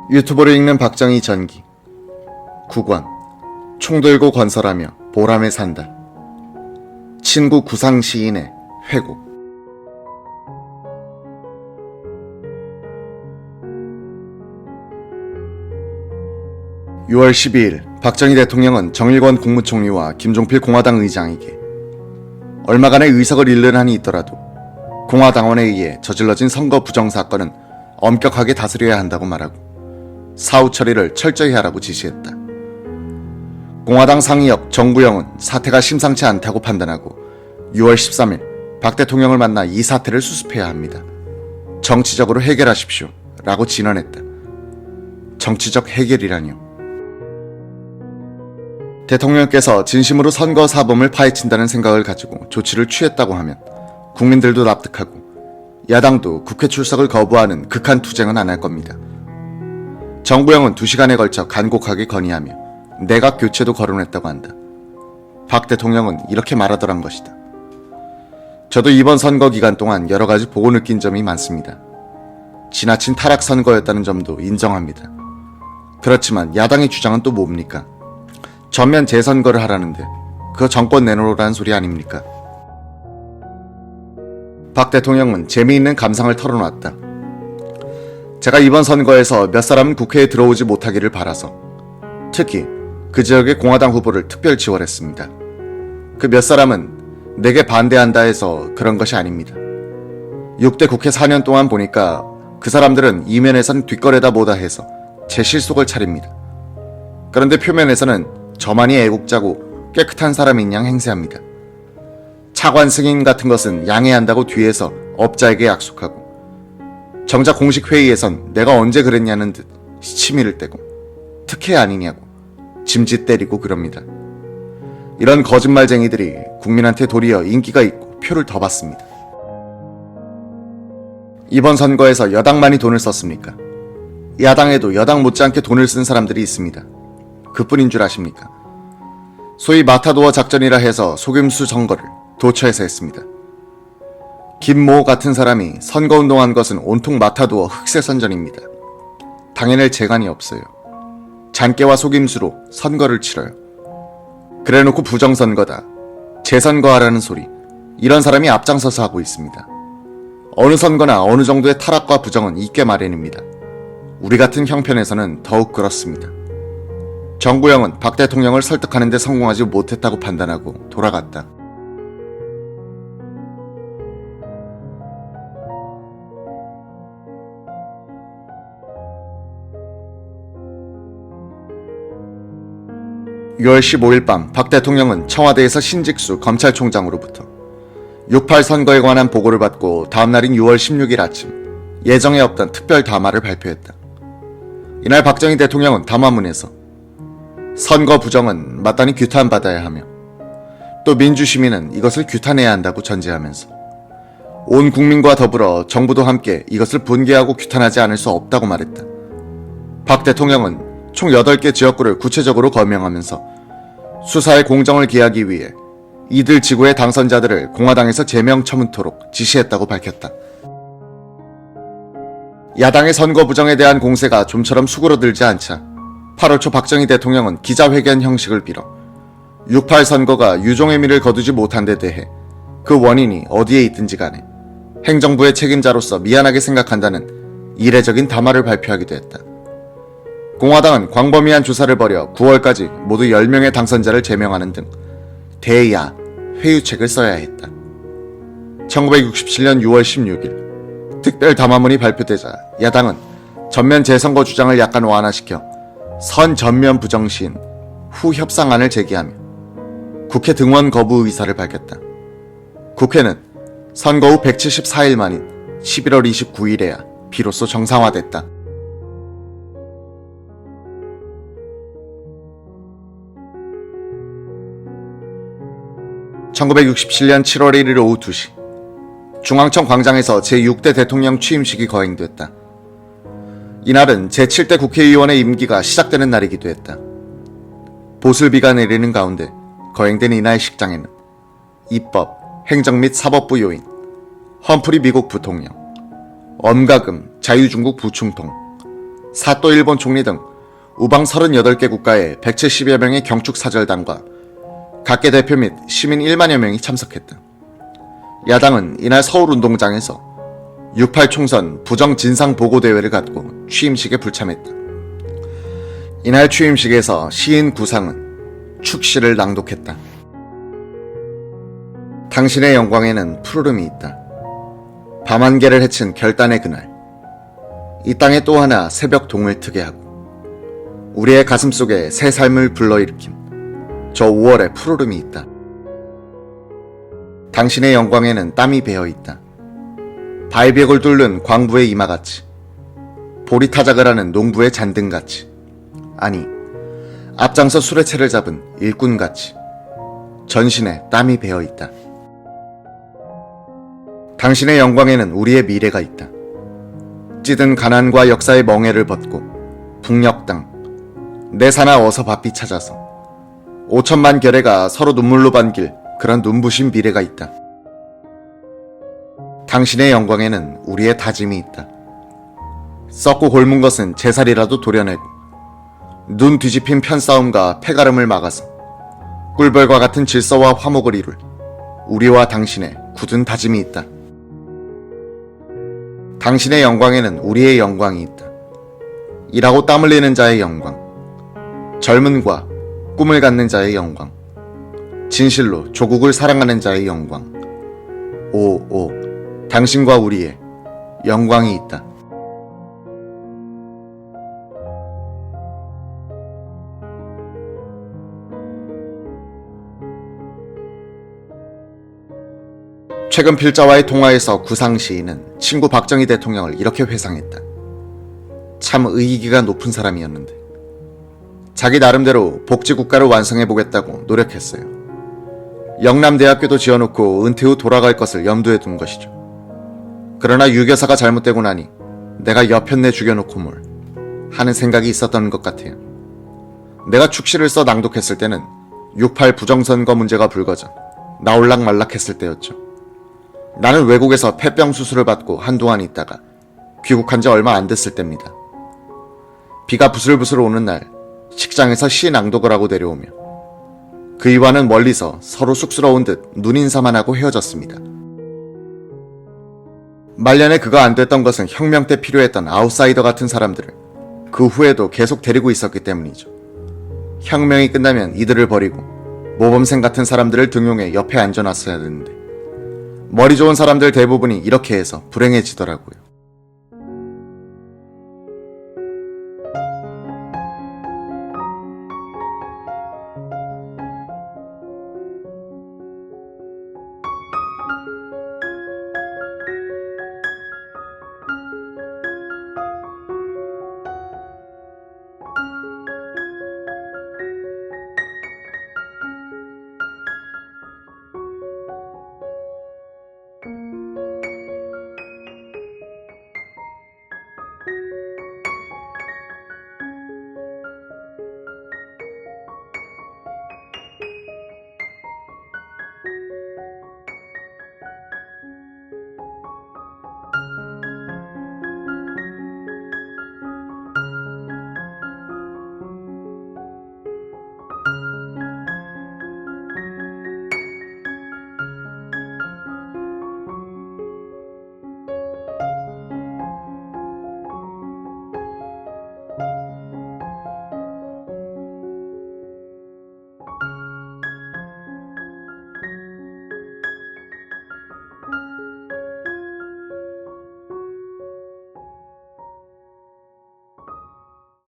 유튜브를 읽는 박정희 전기 9권 총 들고 건설하며 보람에 산다. 친구 구상 시인의 회고. (6월 12일) 박정희 대통령은 정일권 국무총리와 김종필 공화당 의장에게 얼마간의 의석을 잃는 한이 있더라도 공화당원에 의해 저질러진 선거 부정 사건은 엄격하게 다스려야 한다고 말하고 사후 처리를 철저히 하라고 지시했다. 공화당 상의역 정부영은 사태가 심상치 않다고 판단하고 6월 13일 박 대통령을 만나 이 사태를 수습해야 합니다. 정치적으로 해결하십시오 라고 진언했다. 정치적 해결이라뇨. 대통령께서 진심으로 선거 사범을 파헤친다는 생각을 가지고 조치를 취했다고 하면 국민들도 납득하고 야당도 국회 출석을 거부하는 극한 투쟁은 안 할 겁니다. 정부영은 2시간에 걸쳐 간곡하게 건의하며 내각 교체도 거론했다고 한다. 박 대통령은 이렇게 말하더란 것이다. 저도 이번 선거 기간 동안 여러 가지 보고 느낀 점이 많습니다. 지나친 타락 선거였다는 점도 인정합니다. 그렇지만 야당의 주장은 또 뭡니까? 전면 재선거를 하라는데 그거 정권 내놓으라는 소리 아닙니까? 박 대통령은 재미있는 감상을 털어놨다. 제가 이번 선거에서 몇 사람은 국회에 들어오지 못하기를 바라서 특히 그 지역의 공화당 후보를 특별 지원했습니다. 그 몇 사람은 내게 반대한다 해서 그런 것이 아닙니다. 6대 국회 4년 동안 보니까 그 사람들은 이면에선 뒷거래다 뭐다 해서 제 실속을 차립니다. 그런데 표면에서는 저만이 애국자고 깨끗한 사람인 양 행세합니다. 차관 승인 같은 것은 양해한다고 뒤에서 업자에게 약속하고 정작 공식 회의에선 내가 언제 그랬냐는 듯 시치미를 떼고 특혜 아니냐고 짐짓 때리고 그럽니다. 이런 거짓말쟁이들이 국민한테 도리어 인기가 있고 표를 더 받습니다. 이번 선거에서 여당만이 돈을 썼습니까? 야당에도 여당 못지않게 돈을 쓴 사람들이 있습니다. 그뿐인 줄 아십니까? 소위 마타도어 작전이라 해서 속임수 선거를 도처에서 했습니다. 김모 같은 사람이 선거운동한 것은 온통 마타도어 흑색선전입니다. 당해낼 재간이 없어요. 잔깨와 속임수로 선거를 치러요. 그래놓고 부정선거다, 재선거하라는 소리, 이런 사람이 앞장서서 하고 있습니다. 어느 선거나 어느 정도의 타락과 부정은 있게 마련입니다. 우리 같은 형편에서는 더욱 그렇습니다. 정부영은 박 대통령을 설득하는 데 성공하지 못했다고 판단하고 돌아갔다. (6월 15일) 밤 박 대통령은 청와대에서 신직수 검찰총장으로부터 6.8 선거에 관한 보고를 받고 다음날인 6월 16일 아침 예정에 없던 특별 담화를 발표했다. 이날 박정희 대통령은 담화문에서 선거 부정은 마땅히 규탄받아야 하며 또 민주시민은 이것을 규탄해야 한다고 전제하면서 온 국민과 더불어 정부도 함께 이것을 분개하고 규탄하지 않을 수 없다고 말했다. 박 대통령은 총 8개 지역구를 구체적으로 거명하면서 수사의 공정을 기하기 위해 이들 지구의 당선자들을 공화당에서 제명 처분토록 지시했다고 밝혔다. 야당의 선거 부정에 대한 공세가 좀처럼 수그러들지 않자 8월 초 박정희 대통령은 기자회견 형식을 빌어 6.8 선거가 유종의미를 거두지 못한 데 대해 그 원인이 어디에 있든지 간에 행정부의 책임자로서 미안하게 생각한다는 이례적인 담화를 발표하기도 했다. 공화당은 광범위한 조사를 벌여 9월까지 모두 10명의 당선자를 제명하는 등 대야 회유책을 써야 했다. 1967년 6월 16일 특별 담화문이 발표되자 야당은 전면 재선거 주장을 약간 완화시켜 선 전면 부정 시인 후 협상안을 제기하며 국회 등원 거부 의사를 밝혔다. 국회는 선거 후 174일 만인 11월 29일에야 비로소 정상화됐다. (1967년 7월 1일) 오후 2시 중앙청 광장에서 제6대 대통령 취임식이 거행됐다. 이날은 제7대 국회의원의 임기가 시작되는 날이기도 했다. 보슬비가 내리는 가운데 거행된 이날 식장에는 입법, 행정 및 사법부 요인, 험프리 미국 부통령, 엄가금 자유중국 부총통, 사또 일본 총리 등 우방 38개 국가의 170여 명의 경축 사절단과 각계 대표 및 시민 1만여 명이 참석했다. 야당은 이날 서울운동장에서 6.8 총선 부정진상보고대회를 갖고 취임식에 불참했다. 이날 취임식에서 시인 구상은 축시를 낭독했다. 당신의 영광에는 푸르름이 있다. 밤한개를 헤친 결단의 그날, 이 땅에 또 하나 새벽 동을 트게 하고 우리의 가슴 속에 새 삶을 불러일으킨 저 5월의 푸르름이 있다. 당신의 영광에는 땀이 배어있다. 발벽을 뚫는 광부의 이마같이, 보리 타작을 하는 농부의 잔등같이, 아니 앞장서 수레채를 잡은 일꾼같이 전신에 땀이 배어있다. 당신의 영광에는 우리의 미래가 있다. 찌든 가난과 역사의 멍해를 벗고 북녘 땅, 내 사나 어서 바삐 찾아서 5천만 결애가 서로 눈물로 반길 그런 눈부신 미래가 있다. 당신의 영광에는 우리의 다짐이 있다. 썩고 골문 것은 제살이라도 도려내고 눈 뒤집힌 편싸움과 패가름을 막아서 꿀벌과 같은 질서와 화목을 이룰 우리와 당신의 굳은 다짐이 있다. 당신의 영광에는 우리의 영광이 있다. 일하고 땀 흘리는 자의 영광, 젊은과 꿈을 갖는 자의 영광, 진실로 조국을 사랑하는 자의 영광. 오, 당신과 우리의 영광이 있다. 최근 필자와의 통화에서 구상 시인은 친구 박정희 대통령을 이렇게 회상했다. 참 의기가 높은 사람이었는데 자기 나름대로 복지국가를 완성해보겠다고 노력했어요. 영남대학교도 지어놓고 은퇴 후 돌아갈 것을 염두에 둔 것이죠. 그러나 유교사가 잘못되고 나니 내가 여편내 죽여놓고 뭘 하는 생각이 있었던 것 같아요. 내가 축시를 써 낭독했을 때는 6.8 부정선거 문제가 불거져 나올락말락했을 때였죠. 나는 외국에서 폐병 수술을 받고 한동안 있다가 귀국한 지 얼마 안 됐을 때입니다. 비가 부슬부슬 오는 날 식장에서 시 낭독을 하고 내려오며 그이와는 멀리서 서로 쑥스러운 듯 눈인사만 하고 헤어졌습니다. 말년에 그가 안 됐던 것은 혁명 때 필요했던 아웃사이더 같은 사람들을 그 후에도 계속 데리고 있었기 때문이죠. 혁명이 끝나면 이들을 버리고 모범생 같은 사람들을 등용해 옆에 앉아놨어야 되는데 머리 좋은 사람들 대부분이 이렇게 해서 불행해지더라고요.